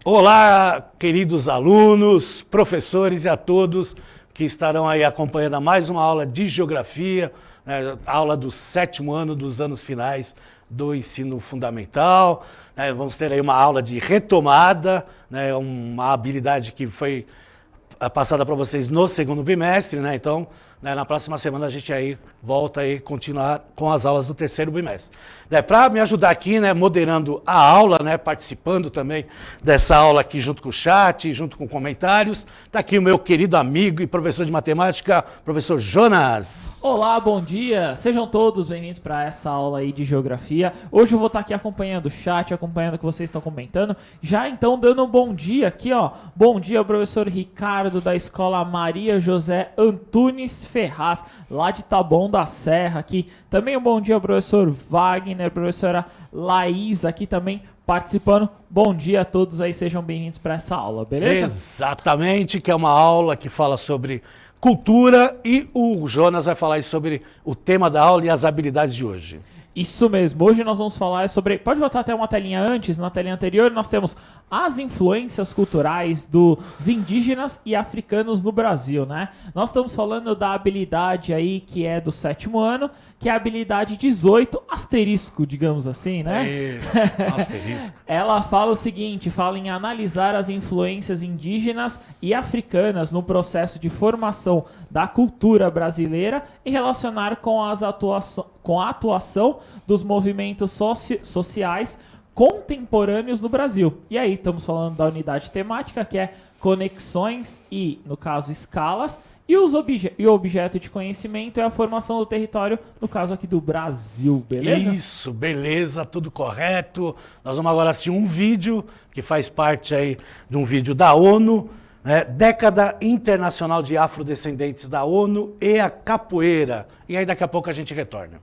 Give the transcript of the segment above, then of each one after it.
Olá, queridos alunos, professores e a todos que estarão aí acompanhando mais uma aula de Geografia, né, aula do 7º ano dos anos finais do ensino fundamental. Vamos ter aí uma aula de retomada, né, uma habilidade que foi passada para vocês no 2º bimestre, né? Então, na próxima semana a gente aí volta aí continuar com as aulas do 3º bimestre. Para me ajudar aqui, né, moderando a aula, né, participando também dessa aula aqui junto com o chat, junto com comentários, está aqui o meu querido amigo e professor de matemática, professor Jonas. Olá, bom dia! Sejam todos bem-vindos para essa aula aí de Geografia. Hoje eu vou estar aqui acompanhando o chat, acompanhando o que vocês estão comentando. Já então dando um bom dia aqui, ó. Bom dia ao professor Ricardo da Escola Maria José Antunes Ferraz, lá de Taboão da Serra aqui. Também um bom dia ao professor Wagner, professora Laís aqui também participando. Bom dia a todos aí, sejam bem-vindos para essa aula, beleza? Exatamente, que é uma aula que fala sobre cultura e o Jonas vai falar sobre o tema da aula e as habilidades de hoje. Isso mesmo, hoje nós vamos falar sobre... Pode voltar até uma telinha antes, na telinha anterior nós temos as influências culturais dos indígenas e africanos no Brasil, né? Nós estamos falando da habilidade aí que é do 7º ano, que é a habilidade 18, asterisco, digamos assim, né? Isso, asterisco. Ela fala o seguinte, fala em analisar as influências indígenas e africanas no processo de formação da cultura brasileira e relacionar com a atuação dos movimentos sociais contemporâneos no Brasil. E aí, estamos falando da unidade temática, que é conexões e, no caso, escalas, e o objeto de conhecimento é a formação do território, no caso aqui do Brasil, beleza? Isso, beleza, tudo correto. Nós vamos agora assistir um vídeo que faz parte aí de um vídeo da ONU, né? Década Internacional de Afrodescendentes da ONU e a capoeira. E aí daqui a pouco a gente retorna.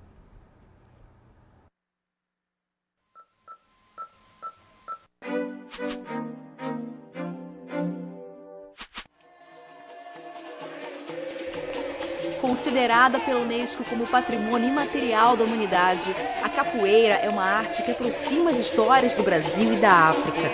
Considerada pela Unesco como patrimônio imaterial da humanidade, a capoeira é uma arte que aproxima as histórias do Brasil e da África.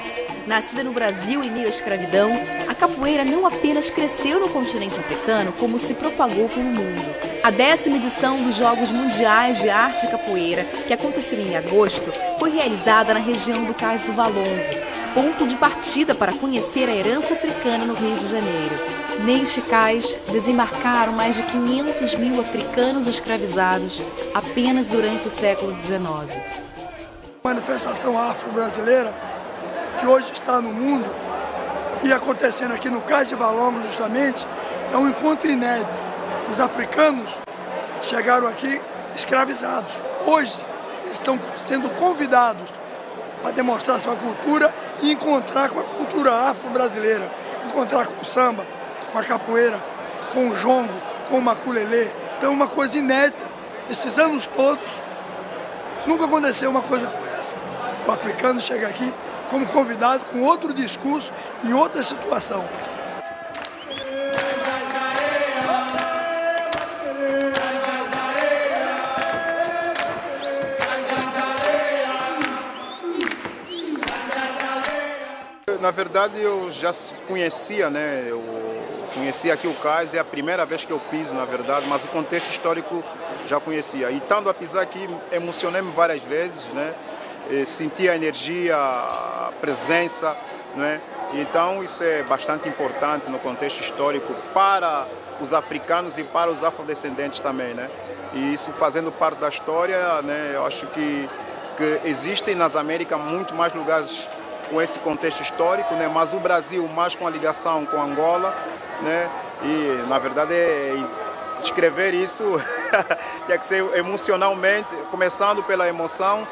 Nascida no Brasil em meio à escravidão, a capoeira não apenas cresceu no continente africano, como se propagou pelo mundo. A 10ª edição dos Jogos Mundiais de Arte e Capoeira, que aconteceu em agosto, foi realizada na região do Cais do Valongo, ponto de partida para conhecer a herança africana no Rio de Janeiro. Neste cais, desembarcaram mais de 500 mil africanos escravizados apenas durante o século XIX. A manifestação afro-brasileira, que hoje está no mundo e acontecendo aqui no Cais de Valongo justamente, é um encontro inédito. Os africanos chegaram aqui escravizados. Hoje, eles estão sendo convidados para demonstrar sua cultura e encontrar com a cultura afro-brasileira, encontrar com o samba, com a capoeira, com o jongo, com o maculelê. Então, uma coisa inédita. Esses anos todos, nunca aconteceu uma coisa como essa. O africano chega aqui como convidado com outro discurso e outra situação. Na verdade, eu já conhecia, né? Eu conhecia aqui o cais, é a primeira vez que eu piso, na verdade, mas o contexto histórico já conhecia. E estando a pisar aqui, emocionei-me várias vezes, né? Senti a energia, a presença, né? Então, isso é bastante importante no contexto histórico para os africanos e para os afrodescendentes também, né? E isso fazendo parte da história, né? Eu acho que existem nas Américas muito mais lugares com esse contexto histórico, né? Mas o Brasil mais com a ligação com Angola, né? E na verdade escrever isso tinha que ser emocionalmente, começando pela emoção,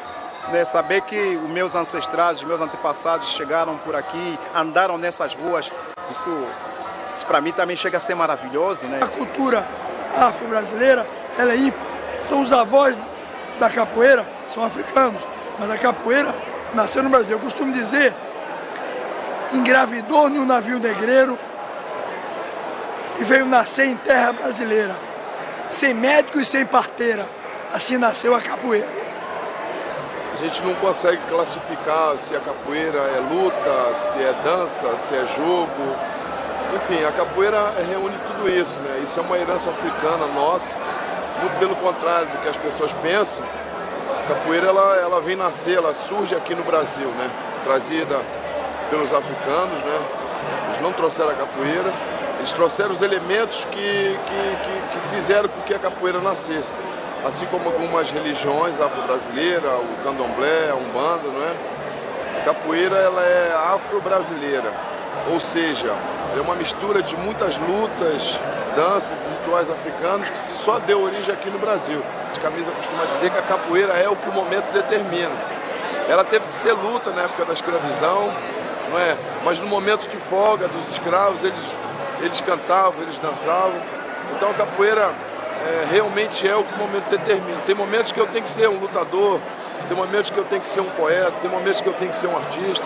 né? Saber que os meus ancestrais, os meus antepassados chegaram por aqui, andaram nessas ruas, isso para mim também chega a ser maravilhoso, né? A cultura afro-brasileira, ela é ímpar. Então os avós da capoeira são africanos, mas a capoeira nasceu no Brasil. Eu costumo dizer, engravidou no navio negreiro e veio nascer em terra brasileira. Sem médico e sem parteira. Assim nasceu a capoeira. gente não consegue classificar se a capoeira é luta, se é dança, se é jogo. Enfim, a capoeira reúne tudo isso, né? Isso é uma herança africana nossa, muito pelo contrário do que as pessoas pensam. A capoeira ela vem nascer, ela surge aqui no Brasil, né? Trazida pelos africanos, né? Eles não trouxeram a capoeira, eles trouxeram os elementos que fizeram com que a capoeira nascesse. Assim como algumas religiões afro-brasileiras, o candomblé, a umbanda, não é? A capoeira ela é afro-brasileira, ou seja, é uma mistura de muitas lutas, danças e rituais africanos que só deu origem aqui no Brasil. A Camisa costuma dizer que a capoeira é o que o momento determina. Ela teve que ser luta na época da escravidão, não é? Mas no momento de folga dos escravos, eles cantavam, eles dançavam. Então a capoeira realmente é o que o momento determina. Tem momentos que eu tenho que ser um lutador, tem momentos que eu tenho que ser um poeta, tem momentos que eu tenho que ser um artista.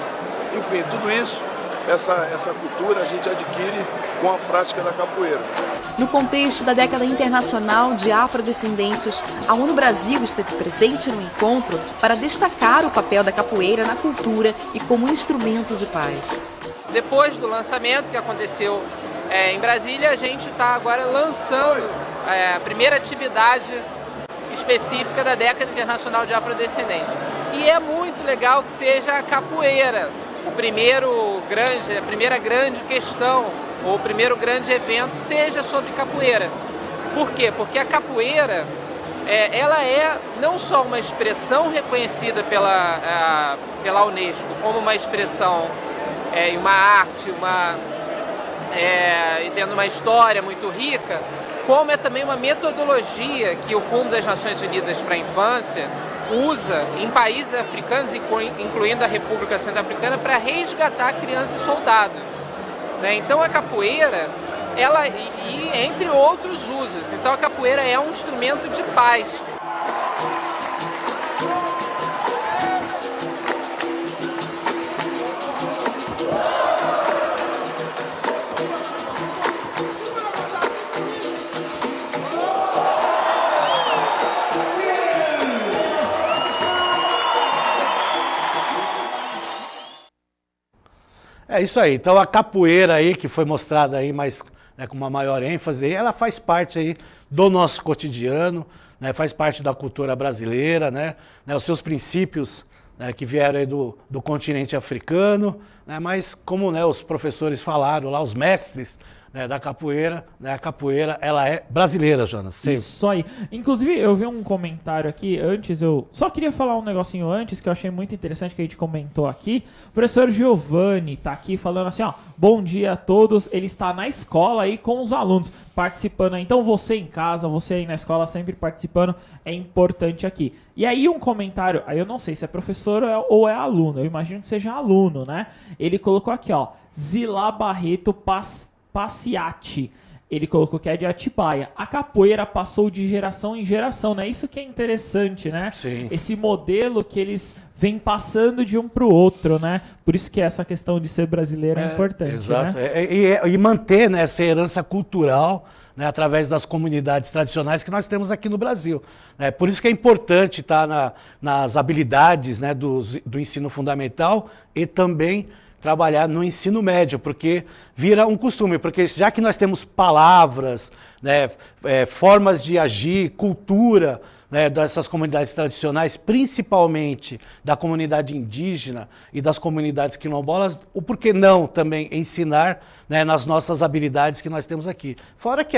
Enfim, tudo isso, essa cultura a gente adquire com a prática da capoeira. No contexto da década internacional de afrodescendentes, a ONU Brasil esteve presente no encontro para destacar o papel da capoeira na cultura e como instrumento de paz. Depois do lançamento que aconteceu em Brasília, a gente está agora lançando a primeira atividade específica da década internacional de afrodescendentes. E é muito legal que seja a capoeira, a primeira grande questão, ou o primeiro grande evento seja sobre capoeira. Por quê? Porque a capoeira, ela é não só uma expressão reconhecida pela Unesco como uma expressão e uma arte, e tendo uma história muito rica, como é também uma metodologia que o Fundo das Nações Unidas para a Infância usa em países africanos, incluindo a República Centro-Africana, para resgatar criança e soldado. Então a capoeira, entre outros usos, então a capoeira é um instrumento de paz. É isso aí. Então a capoeira aí, que foi mostrada aí mais, né, com uma maior ênfase, ela faz parte aí do nosso cotidiano, né, faz parte da cultura brasileira, né, os seus princípios, né, que vieram aí do continente africano, né, mas como, né, os professores falaram lá, os mestres, né, da capoeira, né, a capoeira ela é brasileira, Jonas. Sei. Isso aí. Inclusive, eu vi um comentário aqui, antes eu só queria falar um negocinho antes, que eu achei muito interessante, que a gente comentou aqui. O professor Giovanni tá aqui falando assim, ó, bom dia a todos, ele está na escola aí com os alunos, participando aí. Então você em casa, você aí na escola, sempre participando, é importante aqui. E aí um comentário, aí eu não sei se é professor ou é aluno, eu imagino que seja aluno, né? Ele colocou aqui, ó, Zilá Barreto Passiati. Ele colocou que é de Atibaia. A capoeira passou de geração em geração, né? Isso que é interessante, né? Sim. Esse modelo que eles vêm passando de um para o outro, né? Por isso que essa questão de ser brasileiro é importante, exato. né? E manter, né, essa herança cultural, né, através das comunidades tradicionais que nós temos aqui no Brasil. Né? Por isso que é importante estar nas habilidades, né, do ensino fundamental e também trabalhar no ensino médio, porque vira um costume, porque já que nós temos palavras, né, formas de agir, cultura, né, dessas comunidades tradicionais, principalmente da comunidade indígena e das comunidades quilombolas, o porquê não também ensinar, né, nas nossas habilidades que nós temos aqui. Fora que,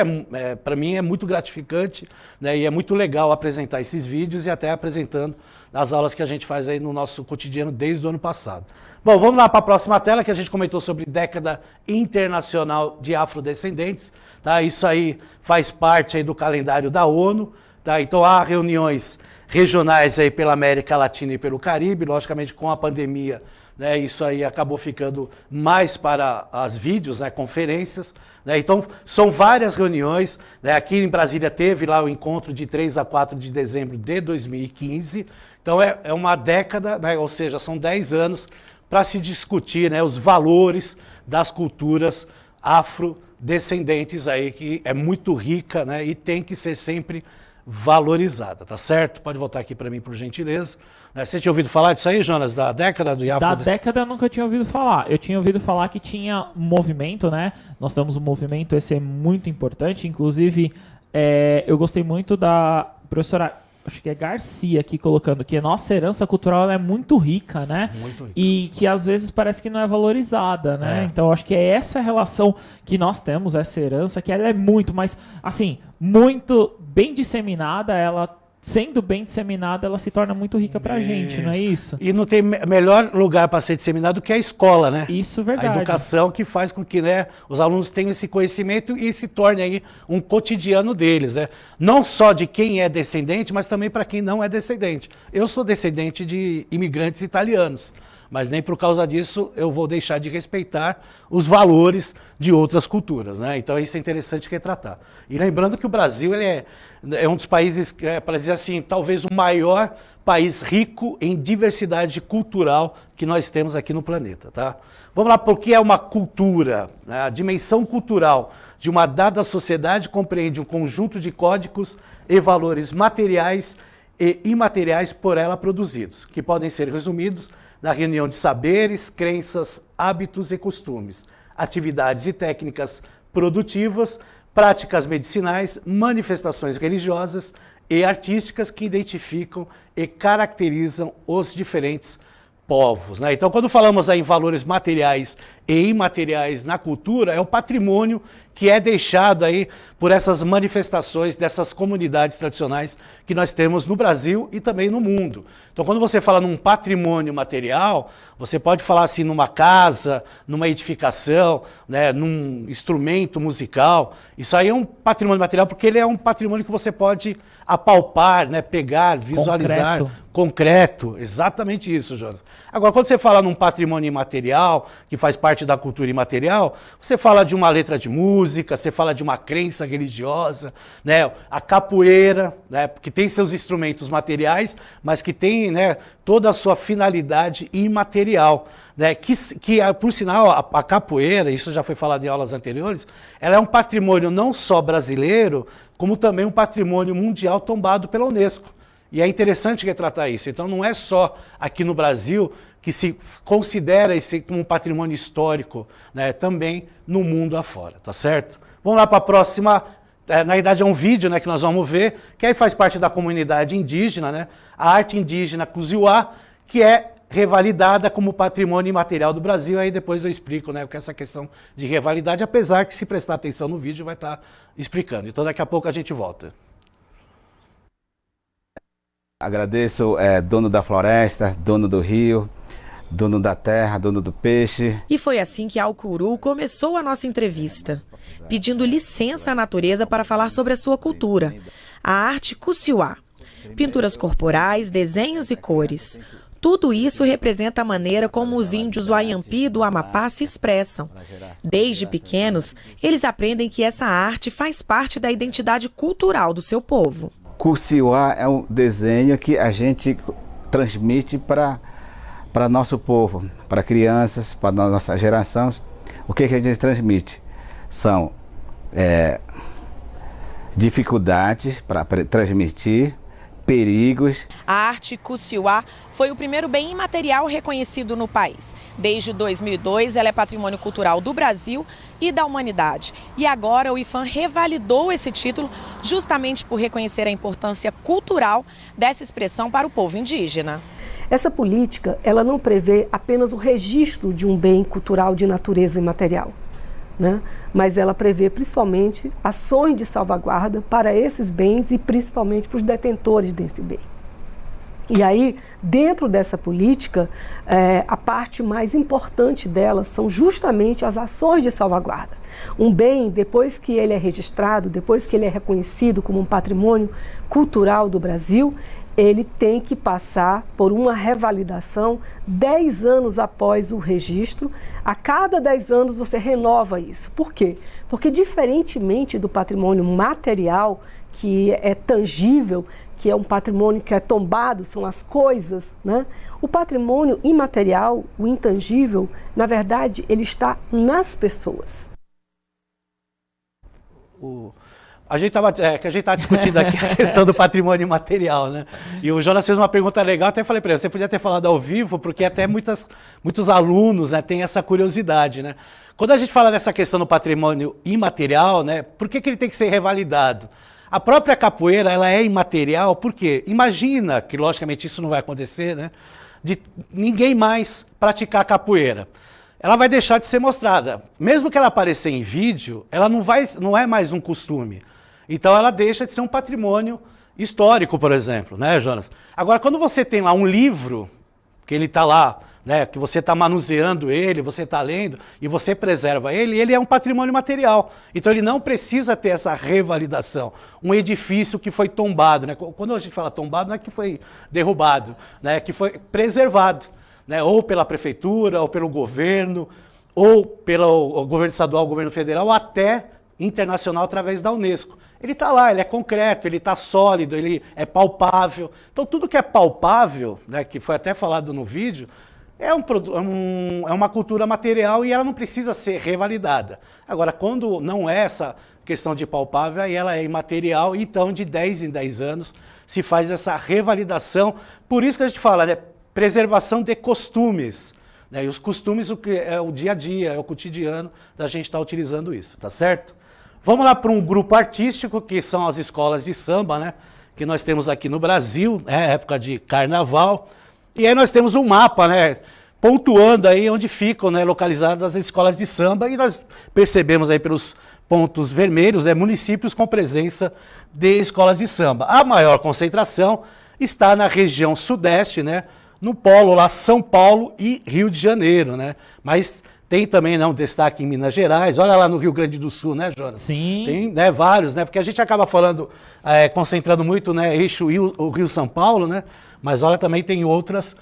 para mim, é muito gratificante, né, e é muito legal apresentar esses vídeos e até apresentando as aulas que a gente faz aí no nosso cotidiano desde o ano passado. Bom, vamos lá para a próxima tela, que a gente comentou sobre década internacional de afrodescendentes. Tá? Isso aí faz parte aí do calendário da ONU. Tá? Então há reuniões regionais aí pela América Latina e pelo Caribe. Logicamente, com a pandemia, né, isso aí acabou ficando mais para as vídeos, né, conferências. Né? Então são várias reuniões. Né? Aqui em Brasília teve lá o encontro de 3 a 4 de dezembro de 2015. Então é uma década, né, ou seja, são 10 anos para se discutir, né, os valores das culturas afrodescendentes aí, que é muito rica, né, e tem que ser sempre valorizada, tá certo? Pode voltar aqui para mim, por gentileza. Você tinha ouvido falar disso aí, Jonas, da década do Da década eu nunca tinha ouvido falar. Eu tinha ouvido falar que tinha um movimento, né? Nós temos um movimento, esse é muito importante. Inclusive, eu gostei muito da professora, acho que é Garcia aqui colocando, que a nossa herança cultural ela é muito rica, né? Muito rica. E que às vezes parece que não é valorizada, né? Então acho que é essa relação que nós temos, essa herança, que ela é muito, mas assim, muito bem disseminada, ela sendo bem disseminada, ela se torna muito rica pra gente, não é isso? E não tem melhor lugar para ser disseminado que a escola, né? Isso, verdade. A educação que faz com que, né, os alunos tenham esse conhecimento e se torne aí um cotidiano deles, né? Não só de quem é descendente, mas também para quem não é descendente. Eu sou descendente de imigrantes italianos, mas nem por causa disso eu vou deixar de respeitar os valores de outras culturas, né? Então isso é interessante retratar. E lembrando que o Brasil ele é um dos países, para dizer assim, talvez o maior país rico em diversidade cultural que nós temos aqui no planeta, tá? Vamos lá, porque é uma cultura, né? A dimensão cultural de uma dada sociedade compreende um conjunto de códigos e valores materiais e imateriais por ela produzidos, que podem ser resumidos na reunião de saberes, crenças, hábitos e costumes, atividades e técnicas produtivas, práticas medicinais, manifestações religiosas e artísticas que identificam e caracterizam os diferentes povos, né? Então, quando falamos aí em valores materiais e imateriais na cultura, é o patrimônio que é deixado aí por essas manifestações dessas comunidades tradicionais que nós temos no Brasil e também no mundo. Então, quando você fala num patrimônio material, você pode falar assim numa casa, numa edificação, né, num instrumento musical. Isso aí é um patrimônio material porque ele é um patrimônio que você pode apalpar, né, pegar, visualizar. Concreto, exatamente isso, Jonas. Agora, quando você fala num patrimônio imaterial, que faz parte da cultura imaterial, você fala de uma letra de música, você fala de uma crença religiosa, né? A capoeira, né? Que tem seus instrumentos materiais, mas que tem, né, toda a sua finalidade imaterial, né? Que por sinal, a capoeira, isso já foi falado em aulas anteriores, ela é um patrimônio não só brasileiro, como também um patrimônio mundial tombado pela Unesco. E é interessante retratar isso. Então não é só aqui no Brasil que se considera esse como um patrimônio histórico, né, também no mundo afora, tá certo? Vamos lá para a próxima, na verdade é um vídeo, né, que nós vamos ver, que aí faz parte da comunidade indígena, né, a arte indígena Kuziwa, que é revalidada como patrimônio imaterial do Brasil. Aí depois eu explico, né, o que é essa questão de revalidade, apesar que se prestar atenção no vídeo vai estar explicando. Então daqui a pouco a gente volta. Agradeço, dono da floresta, dono do rio, dono da terra, dono do peixe. E foi assim que Alcuru começou a nossa entrevista, pedindo licença à natureza para falar sobre a sua cultura, a arte Kuziwa. Pinturas corporais, desenhos e cores. Tudo isso representa a maneira como os índios Wayampi do Amapá se expressam. Desde pequenos, eles aprendem que essa arte faz parte da identidade cultural do seu povo. Kuziwa é um desenho que a gente transmite para nosso povo, para crianças, para nossas gerações. O que a gente transmite? São dificuldades para transmitir, perigos. A arte Kuziwa foi o primeiro bem imaterial reconhecido no país. Desde 2002, ela é patrimônio cultural do Brasil e da humanidade. E agora o IPHAN revalidou esse título justamente por reconhecer a importância cultural dessa expressão para o povo indígena. Essa política, ela não prevê apenas o registro de um bem cultural de natureza imaterial, né? Mas ela prevê principalmente ações de salvaguarda para esses bens e principalmente para os detentores desse bem. E aí, dentro dessa política, a parte mais importante dela são justamente as ações de salvaguarda. Um bem, depois que ele é registrado, depois que ele é reconhecido como um patrimônio cultural do Brasil, ele tem que passar por uma revalidação 10 anos após o registro. A cada 10 anos você renova isso. Por quê? Porque diferentemente do patrimônio material, que é tangível, que é um patrimônio que é tombado, são as coisas, né? O patrimônio imaterial, o intangível, na verdade, ele está nas pessoas. A gente estava discutindo aqui a questão do patrimônio imaterial, né? E o Jonas fez uma pergunta legal, até falei para ele, você podia ter falado ao vivo, porque até muitos alunos, né, têm essa curiosidade, né? Quando a gente fala dessa questão do patrimônio imaterial, né, por que ele tem que ser revalidado? A própria capoeira, ela é imaterial, porque imagina que, logicamente, isso não vai acontecer, né? De ninguém mais praticar capoeira. Ela vai deixar de ser mostrada. Mesmo que ela aparecer em vídeo, ela não é mais um costume. Então ela deixa de ser um patrimônio histórico, por exemplo, né, Jonas? Agora, quando você tem lá um livro, que ele está lá, né, que você está manuseando ele, você está lendo, e você preserva ele é um patrimônio material. Então ele não precisa ter essa revalidação. Um edifício que foi tombado, né? Quando a gente fala tombado, não é que foi derrubado, né, que foi preservado, né, ou pela prefeitura, ou pelo governo, ou pelo governo estadual, governo federal, ou até internacional através da Unesco. Ele está lá, ele é concreto, ele está sólido, ele é palpável. Então tudo que é palpável, né, que foi até falado no vídeo, é uma cultura material e ela não precisa ser revalidada. Agora, quando não é essa questão de palpável, aí ela é imaterial, então de 10 em 10 anos se faz essa revalidação. Por isso que a gente fala, né, preservação de costumes. Né, e os costumes é o dia a dia, é o cotidiano da gente estar utilizando isso, tá certo? Vamos lá para um grupo artístico, que são as escolas de samba, né? Que nós temos aqui no Brasil, né? Época de carnaval. E aí nós temos um mapa, né? Pontuando aí onde ficam, né, localizadas as escolas de samba. E nós percebemos aí pelos pontos vermelhos, né, municípios com presença de escolas de samba. A maior concentração está na região sudeste, né? No polo lá, São Paulo e Rio de Janeiro, né? Mas tem também, né, um destaque em Minas Gerais. Olha lá no Rio Grande do Sul, né, Jonas? Sim. Tem, né, vários, né? Porque a gente acaba falando, concentrando muito, né, eixo o Rio-São Paulo, né? Mas olha, também tem em outros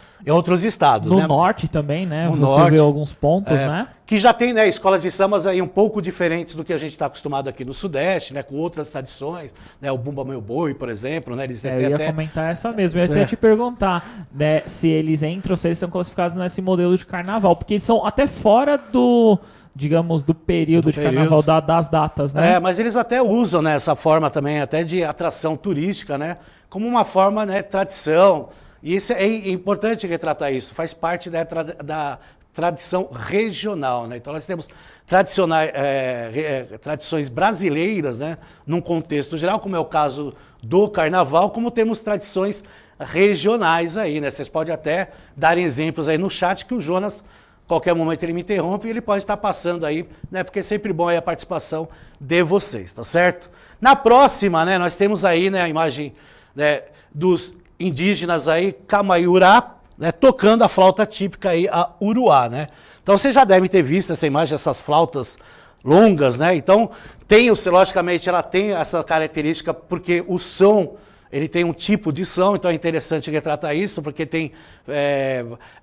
estados. No né? norte também, né? No Você norte, vê alguns pontos, né? Que já tem, né, escolas de sambas aí um pouco diferentes do que a gente está acostumado aqui no Sudeste, né? Com outras tradições, né? O Bumba Meu Boi, por exemplo, né? Eles eu ia comentar essa mesmo. Eu ia até te perguntar, né, se eles entram, se eles são classificados nesse modelo de carnaval, porque eles são até fora do, digamos, do período de carnaval, das datas, né? Mas eles até usam, né, essa forma também até de atração turística, né? Como uma forma, né, tradição. E isso é importante retratar isso, faz parte da tradição regional, né? Então nós temos tradições brasileiras, né, num contexto geral, como é o caso do carnaval, como temos tradições regionais aí, né? Vocês podem até dar exemplos aí no chat que o Jonas, qualquer momento ele me interrompe e ele pode estar passando aí, né? Porque é sempre bom aí a participação de vocês, tá certo? Na próxima, né, nós temos aí, né, a imagem, né, dos indígenas aí, Camaiurá, né, tocando a flauta típica aí, a uruá, né? Então vocês já devem ter visto essa imagem, essas flautas longas, né? Então logicamente ela tem essa característica porque o som, ele tem um tipo de som, então é interessante retratar isso, porque tem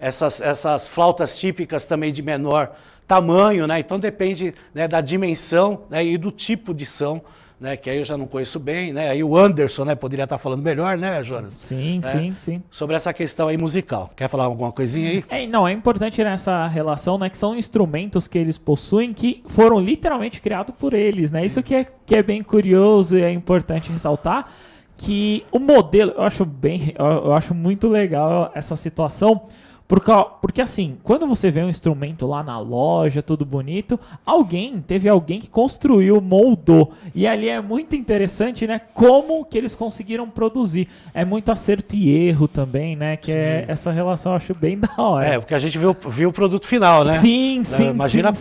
essas flautas típicas também de menor tamanho, né? Então depende, né, da dimensão, né, e do tipo de som, né, que aí eu já não conheço bem, né? Aí o Anderson, né, poderia estar falando melhor, né, Jonas? Sim, sim. Sobre essa questão aí musical. Quer falar alguma coisinha aí? Não, é importante nessa relação, né, que são instrumentos que eles possuem que foram literalmente criados por eles, né? Isso que é bem curioso e é importante ressaltar, que o modelo, eu acho muito legal essa situação, porque assim, quando você vê um instrumento lá na loja, tudo bonito, teve alguém que construiu, moldou, e ali é muito interessante, né, como que eles conseguiram produzir. É muito acerto e erro também, né, que é essa relação, eu acho bem da hora. Porque a gente viu o produto final, né? Sim. Imagina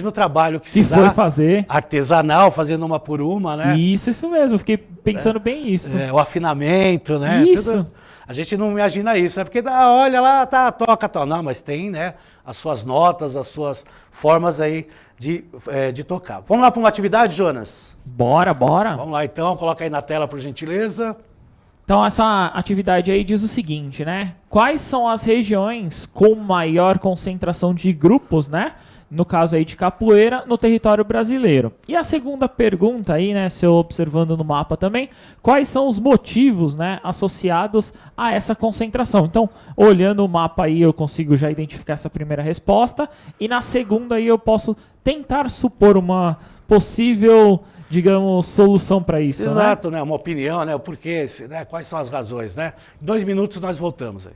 o trabalho que se foi dá, fazer artesanal, fazendo uma por uma, né? Isso mesmo, fiquei pensando bem isso. O afinamento, né? Isso. A gente não imagina isso, né? Porque olha lá, toca tal. Não, mas tem, né, as suas notas, as suas formas aí de tocar. Vamos lá para uma atividade, Jonas? Bora. Vamos lá então, coloca aí na tela, por gentileza. Então essa atividade aí diz o seguinte, né? Quais são as regiões com maior concentração de grupos, né? No caso aí de capoeira, no território brasileiro. E a segunda pergunta aí, né, se eu observando no mapa também, quais são os motivos, né, associados a essa concentração? Então, olhando o mapa aí, eu consigo já identificar essa primeira resposta, e na segunda aí eu posso tentar supor uma possível digamos, solução para isso, Exato, né? Uma opinião, né? O porquê, né? Quais são as razões, né? Em 2 minutos nós voltamos aí.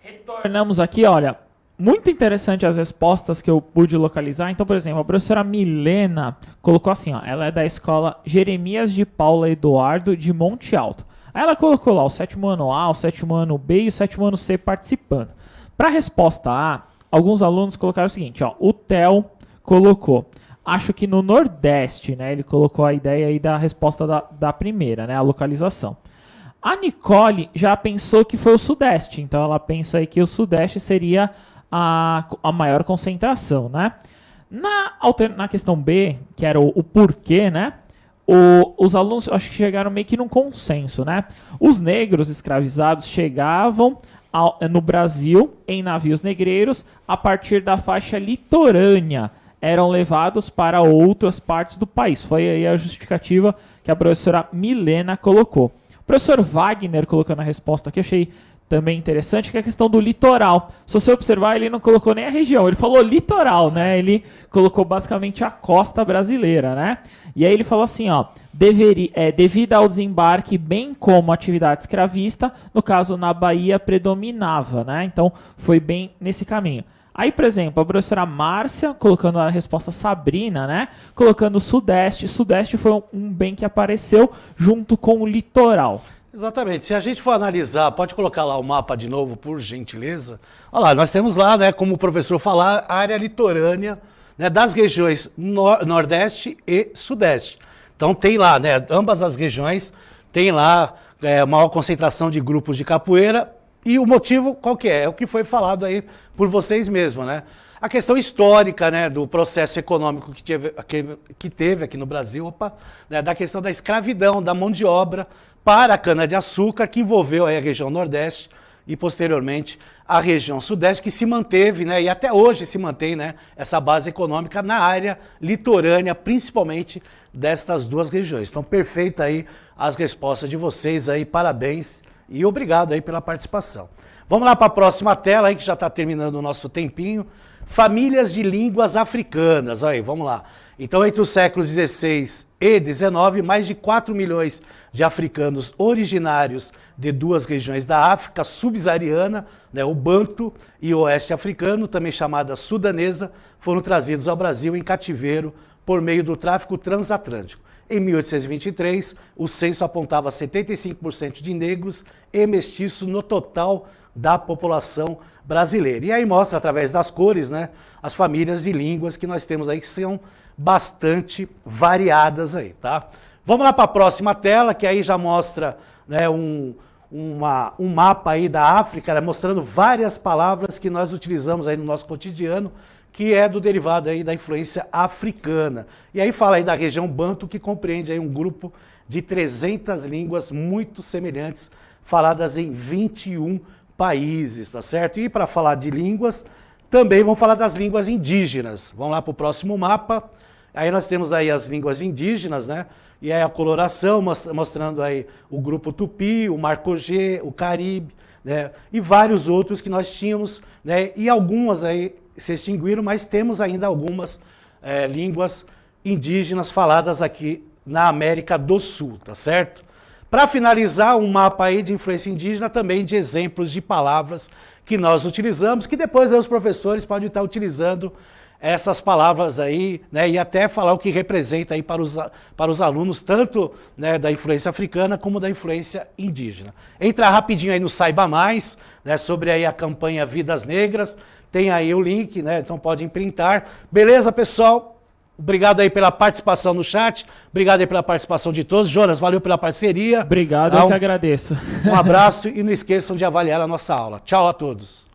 Retornamos aqui, olha, muito interessante as respostas que eu pude localizar. Então, por exemplo, a professora Milena colocou assim, ó, ela é da escola Jeremias de Paula Eduardo de Monte Alto. Aí ela colocou lá o 7º ano A, o 7º ano B e o 7º ano C participando. Para a resposta A, alguns alunos colocaram o seguinte, ó, o Theo colocou, acho que no Nordeste, né, ele colocou a ideia aí da resposta da primeira, né, a localização. A Nicole já pensou que foi o Sudeste, então ela pensa aí que o Sudeste seria a maior concentração, né? Na questão B, que era o porquê, né? Os alunos, acho que chegaram meio que num consenso, né? Os negros escravizados chegavam no Brasil em navios negreiros a partir da faixa litorânea. Eram levados para outras partes do país. Foi aí a justificativa que a professora Milena colocou. O professor Wagner colocando a resposta aqui, achei também interessante, que é a questão do litoral. Se você observar, ele não colocou nem a região, ele falou litoral, né? Ele colocou basicamente a costa brasileira, né? E aí ele falou assim, ó, devido ao desembarque, bem como a atividade escravista, no caso na Bahia predominava, né? Então foi bem nesse caminho. Aí, por exemplo, a professora Márcia, colocando a resposta Sabrina, né? Colocando o Sudeste. Sudeste foi um bem que apareceu junto com o litoral. Exatamente. Se a gente for analisar, pode colocar lá o mapa de novo, por gentileza. Olha lá, nós temos lá, né, como o professor falar, a área litorânea, né, das regiões Nordeste e Sudeste. Então tem lá, né, ambas as regiões tem lá maior concentração de grupos de capoeira. E o motivo qual que é? É o que foi falado aí por vocês mesmos, né? A questão histórica, né, do processo econômico que teve aqui no Brasil, né, da questão da escravidão, da mão de obra para a cana-de-açúcar, que envolveu aí a região Nordeste e, posteriormente, a região Sudeste, que se manteve, né, e até hoje se mantém, né, essa base econômica na área litorânea, principalmente destas duas regiões. Então, perfeita aí as respostas de vocês aí, parabéns e obrigado aí pela participação. Vamos lá para a próxima tela aí, que já está terminando o nosso tempinho. Famílias de línguas africanas, aí, vamos lá. Então, entre os séculos XVI e XIX, mais de 4 milhões de africanos originários de duas regiões da África subsaariana, né, o Banto e o Oeste africano, também chamada sudanesa, foram trazidos ao Brasil em cativeiro por meio do tráfico transatlântico. Em 1823, o censo apontava 75% de negros e mestiços no total da população brasileira. E aí mostra através das cores, né, as famílias de línguas que nós temos aí que são bastante variadas aí, tá? Vamos lá para a próxima tela, que aí já mostra, né, um mapa aí da África, né, mostrando várias palavras que nós utilizamos aí no nosso cotidiano, que é do derivado aí da influência africana. E aí fala aí da região Banto, que compreende aí um grupo de 300 línguas muito semelhantes, faladas em 21 países, tá certo? E para falar de línguas, também vamos falar das línguas indígenas. Vamos lá para o próximo mapa. Aí nós temos aí as línguas indígenas, né? E aí a coloração mostrando aí o grupo Tupi, o Marcogê, o Caribe, né? E vários outros que nós tínhamos, né? E algumas aí se extinguiram, mas temos ainda algumas línguas indígenas faladas aqui na América do Sul, tá certo? Para finalizar, um mapa aí de influência indígena também de exemplos de palavras que nós utilizamos, que depois aí os professores podem estar utilizando essas palavras aí, né, e até falar o que representa aí para os alunos, tanto, né, da influência africana como da influência indígena. Entra rapidinho aí no Saiba Mais, né, sobre aí a campanha Vidas Negras, tem aí o link, né, então pode imprintar. Beleza, pessoal? Obrigado aí pela participação no chat, obrigado aí pela participação de todos. Jonas, valeu pela parceria. Obrigado, eu que agradeço. Um abraço e não esqueçam de avaliar a nossa aula. Tchau a todos.